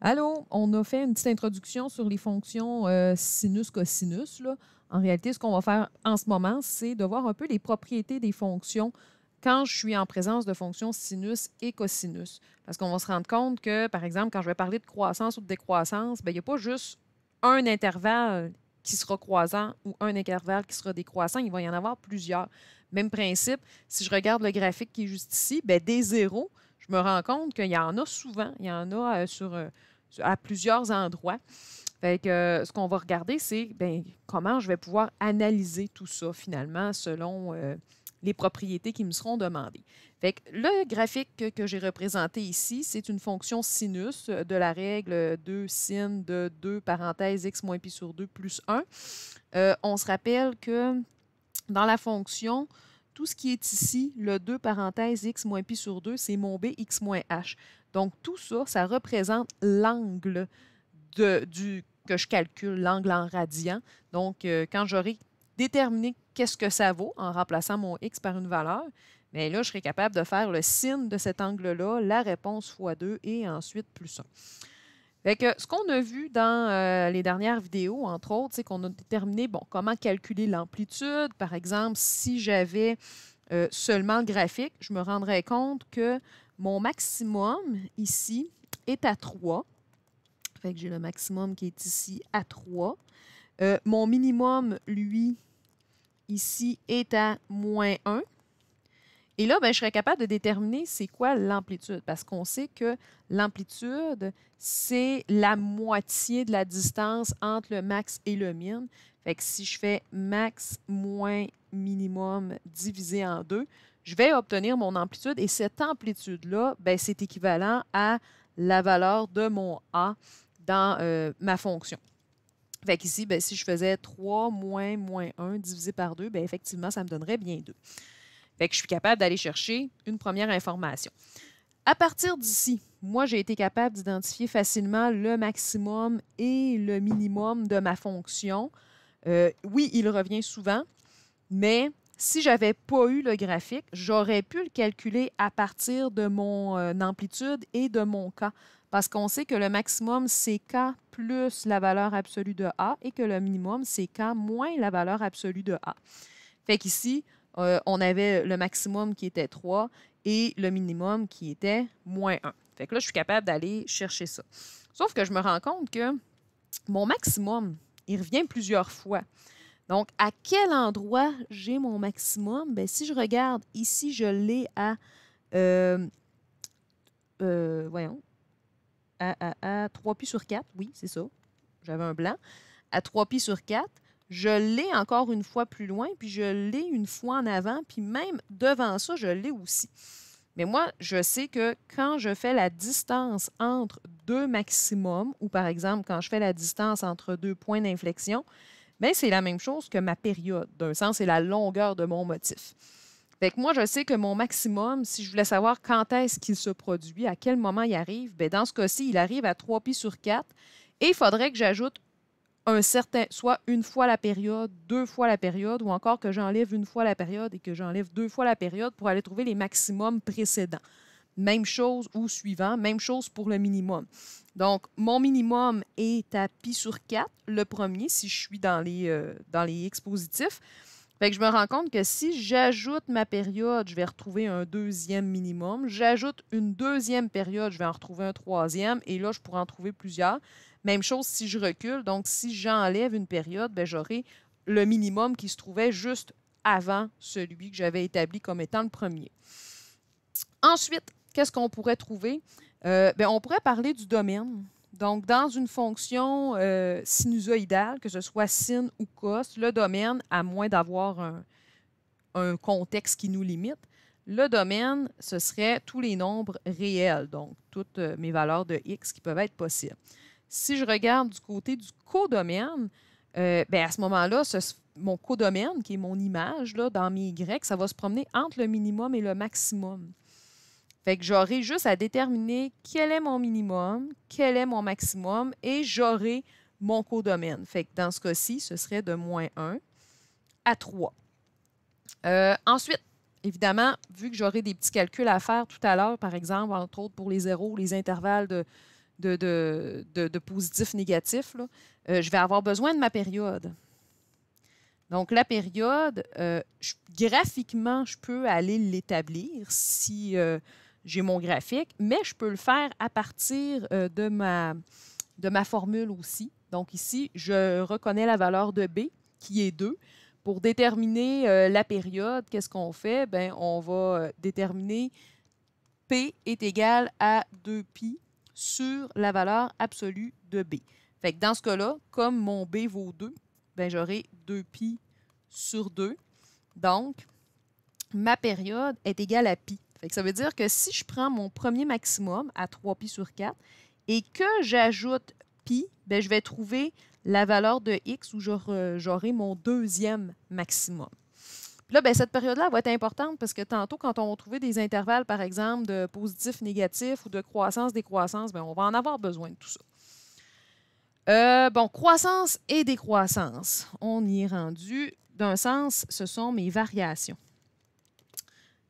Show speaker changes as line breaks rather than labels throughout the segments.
Allô, on a fait une petite introduction sur les fonctions sinus-cosinus, là. En réalité, ce qu'on va faire en ce moment, c'est de voir un peu les propriétés des fonctions quand je suis en présence de fonctions sinus et cosinus. Parce qu'on va se rendre compte que, par exemple, quand je vais parler de croissance ou de décroissance, bien, il n'y a pas juste un intervalle qui sera croissant ou un intervalle qui sera décroissant, il va y en avoir plusieurs. Même principe, si je regarde le graphique qui est juste ici, bien, des zéros, je me rends compte qu'il y en a souvent, il y en a à plusieurs endroits. Fait que, ce qu'on va regarder, c'est comment je vais pouvoir analyser tout ça finalement selon les propriétés qui me seront demandées. Fait que le graphique que j'ai représenté ici, c'est une fonction sinus de la règle 2 sin de 2 parenthèses x moins pi sur 2 plus 1. On se rappelle que dans la fonction, tout ce qui est ici, le 2 parenthèses x moins pi sur 2, c'est mon b x moins h. Donc, tout ça, ça représente l'angle que je calcule, l'angle en radian. Donc, quand j'aurai déterminé qu'est-ce que ça vaut en remplaçant mon x par une valeur, bien là, je serai capable de faire le sin de cet angle-là, la réponse fois 2 et ensuite plus 1. Fait que ce qu'on a vu dans les dernières vidéos, entre autres, c'est qu'on a déterminé comment calculer l'amplitude. Par exemple, si j'avais seulement le graphique, je me rendrais compte que mon maximum ici est à 3. Fait que j'ai le maximum qui est ici à 3. Mon minimum, lui, ici, est à moins 1. Et là, je serais capable de déterminer c'est quoi l'amplitude, parce qu'on sait que l'amplitude, c'est la moitié de la distance entre le max et le min. Fait que si je fais max moins minimum divisé en 2, je vais obtenir mon amplitude, et cette amplitude-là, c'est équivalent à la valeur de mon A dans ma fonction. Fait qu'ici, si je faisais 3 moins 1 divisé par 2, effectivement, ça me donnerait bien 2. Fait que je suis capable d'aller chercher une première information. À partir d'ici, moi, j'ai été capable d'identifier facilement le maximum et le minimum de ma fonction. Oui, il revient souvent, mais si je n'avais pas eu le graphique, j'aurais pu le calculer à partir de mon amplitude et de mon K. Parce qu'on sait que le maximum, c'est K plus la valeur absolue de A et que le minimum, c'est K moins la valeur absolue de A. Fait qu'ici, on avait le maximum qui était 3 et le minimum qui était moins 1. Fait que là, je suis capable d'aller chercher ça. Sauf que je me rends compte que mon maximum, il revient plusieurs fois. Donc, à quel endroit j'ai mon maximum? Si je regarde ici, je l'ai à, voyons, à 3 pi sur 4. Oui, c'est ça. J'avais un blanc. À 3 pi sur 4. Je l'ai encore une fois plus loin, puis je l'ai une fois en avant, puis même devant ça, je l'ai aussi. Mais moi, je sais que quand je fais la distance entre deux maximums, ou par exemple, quand je fais la distance entre deux points d'inflexion, c'est la même chose que ma période. D'un sens, c'est la longueur de mon motif. Fait que moi, je sais que mon maximum, si je voulais savoir quand est-ce qu'il se produit, à quel moment il arrive, dans ce cas-ci, il arrive à 3 pi sur 4, et il faudrait que j'ajoute un certain, soit une fois la période, 2 fois la période, ou encore que j'enlève une fois la période et que j'enlève 2 fois la période pour aller trouver les maximums précédents. Même chose ou suivant, même chose pour le minimum. Donc, mon minimum est à pi sur 4, le premier, si je suis dans les x positifs. Fait que je me rends compte que si j'ajoute ma période, je vais retrouver un deuxième minimum. J'ajoute une deuxième période, je vais en retrouver un troisième. Et là, je pourrais en trouver plusieurs. Même chose si je recule. Donc, si j'enlève une période, j'aurai le minimum qui se trouvait juste avant celui que j'avais établi comme étant le premier. Ensuite, qu'est-ce qu'on pourrait trouver? On pourrait parler du domaine. Donc, dans une fonction sinusoïdale, que ce soit sin ou cos, le domaine, à moins d'avoir un contexte qui nous limite, le domaine, ce serait tous les nombres réels, donc toutes mes valeurs de x qui peuvent être possibles. Si je regarde du côté du codomaine, à ce moment-là, mon codomaine, qui est mon image là, dans mes Y, ça va se promener entre le minimum et le maximum. Fait que j'aurai juste à déterminer quel est mon minimum, quel est mon maximum, et j'aurai mon codomaine. Fait que dans ce cas-ci, ce serait de moins 1 à 3. Ensuite, évidemment, vu que j'aurai des petits calculs à faire tout à l'heure, par exemple, entre autres pour les zéros, les intervalles de positif, négatif, là, je vais avoir besoin de ma période. Donc, la période, graphiquement, je peux aller l'établir si j'ai mon graphique, mais je peux le faire à partir de ma formule aussi. Donc, ici, je reconnais la valeur de B, qui est 2. Pour déterminer la période, qu'est-ce qu'on fait? Bien, on va déterminer P est égal à 2π sur la valeur absolue de B. Fait que dans ce cas-là, comme mon B vaut 2, ben j'aurai 2π sur 2. Donc, ma période est égale à π. Fait que ça veut dire que si je prends mon premier maximum à 3π sur 4 et que j'ajoute π, ben je vais trouver la valeur de x où j'aurai mon deuxième maximum. Puis là, ben, cette période-là va être importante parce que tantôt, quand on va trouver des intervalles, par exemple, de positif, négatif ou de croissance, décroissance, ben, on va en avoir besoin de tout ça. Bon, croissance et décroissance, on y est rendu. D'un sens, ce sont mes variations.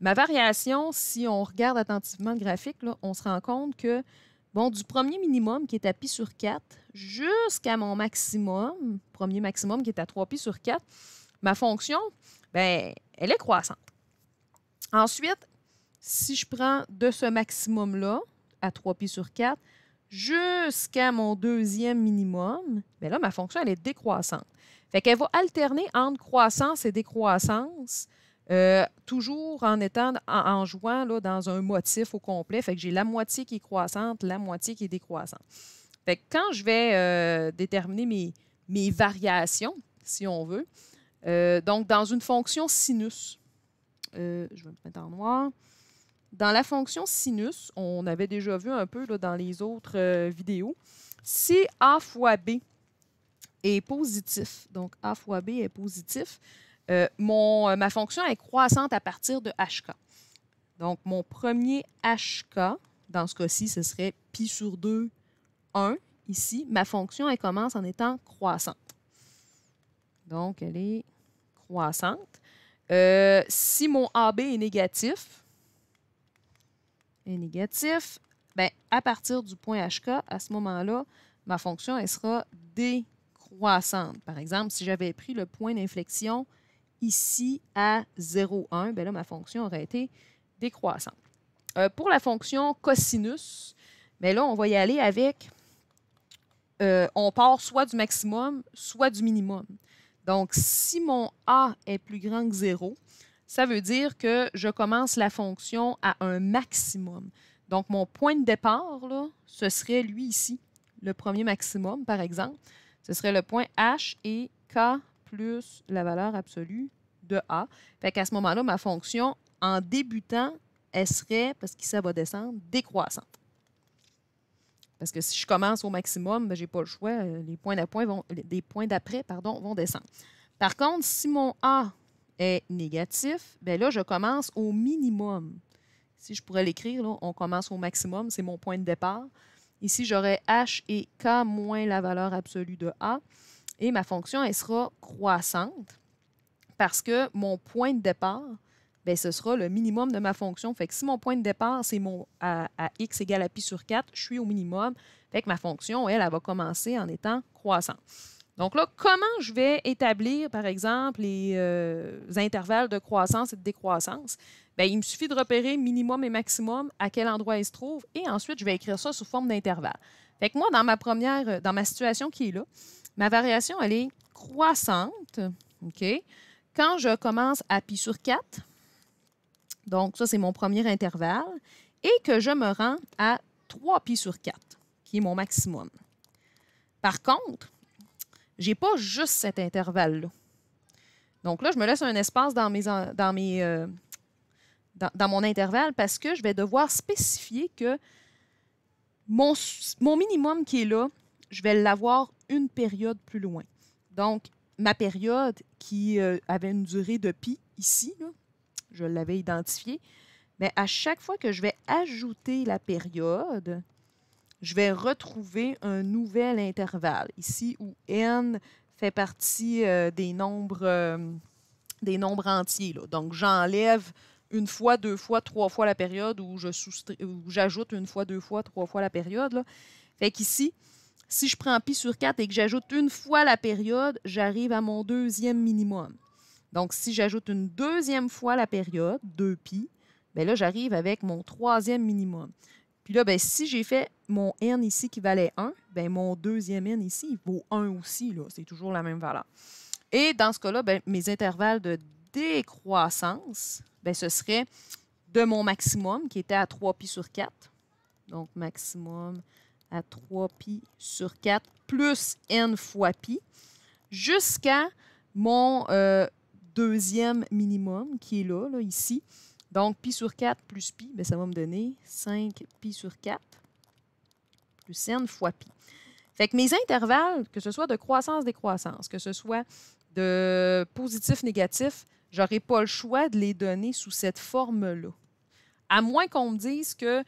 Ma variation, si on regarde attentivement le graphique, là, on se rend compte que, bon, du premier minimum qui est à π sur 4 jusqu'à mon maximum, premier maximum qui est à 3π sur 4, ma fonction, bien, elle est croissante. Ensuite, si je prends de ce maximum-là, à 3π sur 4, jusqu'à mon deuxième minimum, bien là, ma fonction, elle est décroissante. Fait qu'elle va alterner entre croissance et décroissance, toujours en jouant là, dans un motif au complet. Fait que j'ai la moitié qui est croissante, la moitié qui est décroissante. Fait que quand je vais déterminer mes variations, si on veut, donc dans une fonction sinus, je vais me mettre en noir. Dans la fonction sinus, on avait déjà vu un peu là, dans les autres vidéos, si A fois B est positif, donc A fois B est positif, ma fonction est croissante à partir de HK. Donc, mon premier HK, dans ce cas-ci, ce serait π sur 2, 1. Ici, ma fonction, elle commence en étant croissante. Donc, elle est croissante. Si mon AB est négatif, bien, à partir du point HK, à ce moment-là, ma fonction, elle sera décroissante. Par exemple, si j'avais pris le point d'inflexion ici à 0,1, bien là, ma fonction aurait été décroissante. Pour la fonction cosinus, bien là, on va y aller avec, on part soit du maximum, soit du minimum. Donc, si mon A est plus grand que 0, ça veut dire que je commence la fonction à un maximum. Donc, mon point de départ, là, ce serait lui ici, le premier maximum, par exemple. Ce serait le point H et K plus la valeur absolue de A. Fait qu'à ce moment-là, ma fonction, en débutant, elle serait, parce que ça va descendre, décroissante. Parce que si je commence au maximum, je n'ai pas le choix. Les points d'après vont descendre. Par contre, si mon A est négatif, bien là, je commence au minimum. Si je pourrais l'écrire, là, on commence au maximum, c'est mon point de départ. Ici, j'aurai H et K moins la valeur absolue de A. Et ma fonction, elle sera croissante parce que mon point de départ, bien, ce sera le minimum de ma fonction. Fait que si mon point de départ, c'est à x égale à π sur 4, je suis au minimum. Fait que ma fonction, elle va commencer en étant croissante. Donc là, comment je vais établir, par exemple, les intervalles de croissance et de décroissance? Bien, il me suffit de repérer minimum et maximum, à quel endroit ils se trouvent, et ensuite, je vais écrire ça sous forme d'intervalle. Fait que moi, dans ma situation qui est là, ma variation, elle est croissante. OK? Quand je commence à π sur 4, donc ça, c'est mon premier intervalle, et que je me rends à 3π sur 4, qui est mon maximum. Par contre, je n'ai pas juste cet intervalle-là. Donc là, je me laisse un espace dans mon intervalle parce que je vais devoir spécifier que mon minimum qui est là, je vais l'avoir une période plus loin. Donc, ma période qui avait une durée de π ici, là, je l'avais identifiée, mais à chaque fois que je vais ajouter la période, je vais retrouver un nouvel intervalle, ici où n fait partie des nombres entiers. Là. Donc, j'enlève une fois, deux fois, trois fois la période ou j'ajoute une fois, deux fois, trois fois la période. Là. Fait qu'ici, si je prends pi sur 4 et que j'ajoute une fois la période, j'arrive à mon deuxième minimum. Donc, si j'ajoute une deuxième fois la période, 2pi, bien là, j'arrive avec mon troisième minimum. Puis là, bien, si j'ai fait mon n ici qui valait 1, bien, mon deuxième n ici, il vaut 1 aussi. C'est toujours la même valeur. Et dans ce cas-là, bien, mes intervalles de décroissance, bien, ce serait de mon maximum qui était à 3pi sur 4. Donc, maximum à 3pi sur 4 plus n fois pi jusqu'à mon deuxième minimum qui est là, ici. Donc, pi sur 4 plus pi, bien, ça va me donner 5pi sur 4 plus n fois pi. Fait que mes intervalles, que ce soit de croissance-décroissance, que ce soit de positif-négatif, je n'aurai pas le choix de les donner sous cette forme-là. À moins qu'on me dise que,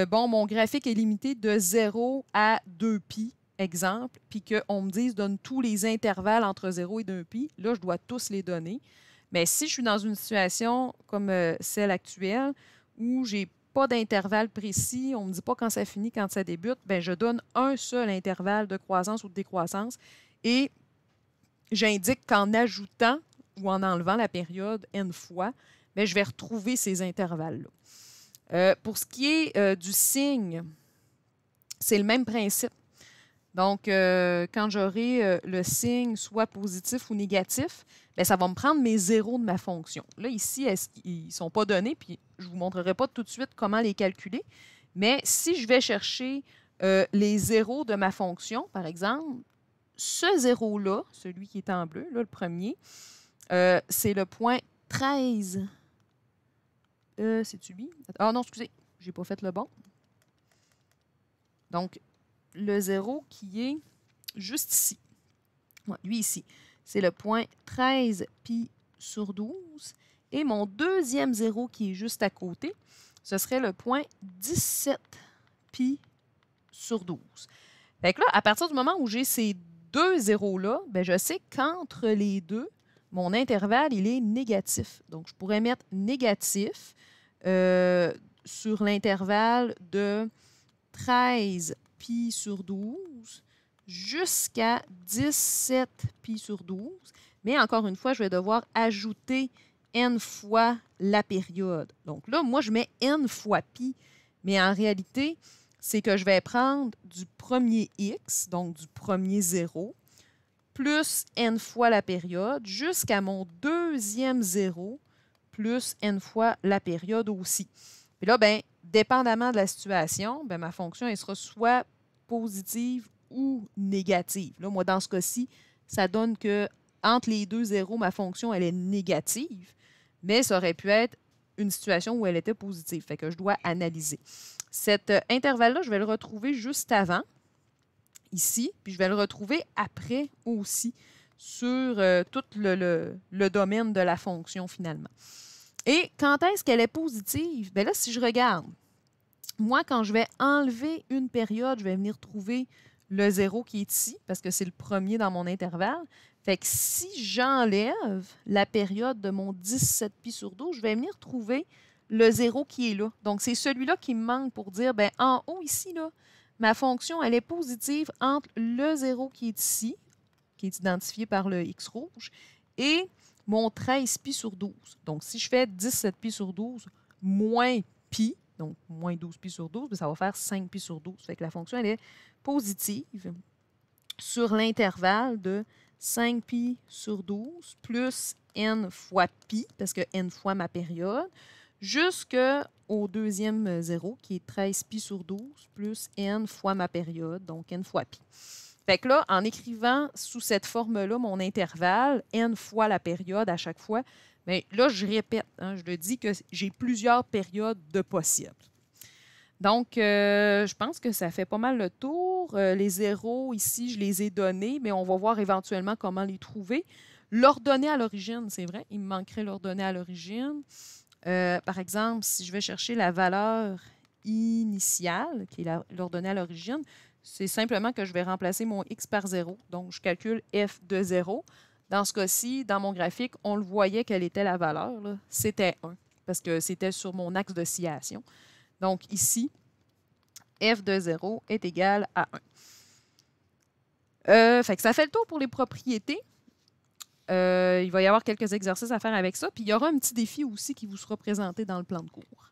bon, mon graphique est limité de 0 à 2pi, exemple, puis qu'on me dise donne tous les intervalles entre 0 et 2pi, là, je dois tous les donner. Mais si je suis dans une situation comme celle actuelle, où je n'ai pas d'intervalle précis, on ne me dit pas quand ça finit, quand ça débute, bien, je donne un seul intervalle de croissance ou de décroissance et j'indique qu'en ajoutant ou en enlevant la période n fois, bien, je vais retrouver ces intervalles-là. Pour ce qui est du signe, c'est le même principe. Donc, quand j'aurai le signe soit positif ou négatif, bien, ça va me prendre mes zéros de ma fonction. Là, ici, ils ne sont pas donnés, puis je ne vous montrerai pas tout de suite comment les calculer. Mais si je vais chercher les zéros de ma fonction, par exemple, ce zéro-là, celui qui est en bleu, là, le premier, c'est le point 13. C'est-tu lui? Ah non, excusez, je n'ai pas fait le bon. Donc, le 0 qui est juste ici. Ouais, lui ici. C'est le point 13 pi sur 12. Et mon deuxième 0 qui est juste à côté, ce serait le point 17 pi sur 12. Fait que là, à partir du moment où j'ai ces deux zéros-là, ben je sais qu'entre les deux, mon intervalle, il est négatif. Donc, je pourrais mettre négatif sur l'intervalle de 13 pi sur 12 jusqu'à 17 pi sur 12. Mais encore une fois, je vais devoir ajouter n fois la période. Donc là, moi, je mets n fois pi, mais en réalité, c'est que je vais prendre du premier x, donc du premier 0, plus n fois la période, jusqu'à mon deuxième 0, plus n fois la période aussi. Puis là, bien, dépendamment de la situation, bien, ma fonction elle sera soit positive ou négative. Là, moi, dans ce cas-ci, ça donne que entre les deux zéros, ma fonction elle est négative, mais ça aurait pu être une situation où elle était positive. Fait que je dois analyser. Cet intervalle-là, je vais le retrouver juste avant, ici, puis je vais le retrouver après aussi sur tout le domaine de la fonction finalement. Et quand est-ce qu'elle est positive? Bien là, si je regarde, moi, quand je vais enlever une période, je vais venir trouver le 0 qui est ici, parce que c'est le premier dans mon intervalle. Fait que si j'enlève la période de mon 17 pi sur 12, je vais venir trouver le 0 qui est là. Donc, c'est celui-là qui me manque pour dire, bien, en haut ici, là, ma fonction, elle est positive entre le 0 qui est ici, qui est identifié par le X rouge, et mon 13 pi sur 12. Donc, si je fais 17 pi sur 12 moins pi, donc moins 12 pi sur 12, ça va faire 5 pi sur 12. Fait que la fonction, elle est positive sur l'intervalle de 5 pi sur 12 plus n fois pi, parce que n fois ma période, jusqu'au deuxième 0, qui est 13 pi sur 12 plus n fois ma période, donc n fois pi. Fait que là, en écrivant sous cette forme-là mon intervalle, n fois la période à chaque fois, bien, là, je répète, hein, je le dis que j'ai plusieurs périodes de possibles. Donc, je pense que ça fait pas mal le tour. Les zéros, ici, je les ai donnés, mais on va voir éventuellement comment les trouver. L'ordonnée à l'origine, c'est vrai, il me manquerait l'ordonnée à l'origine. Par exemple, si je vais chercher la valeur initiale, qui est l'ordonnée à l'origine, c'est simplement que je vais remplacer mon x par 0. Donc, je calcule f de 0. Dans ce cas-ci, dans mon graphique, on le voyait quelle était la valeur. C'était 1. parce que c'était sur mon axe d'oscillation. Donc ici, f de 0 est égal à 1. Fait que ça fait le tour pour les propriétés. Il va y avoir quelques exercices à faire avec ça. Puis il y aura un petit défi aussi qui vous sera présenté dans le plan de cours.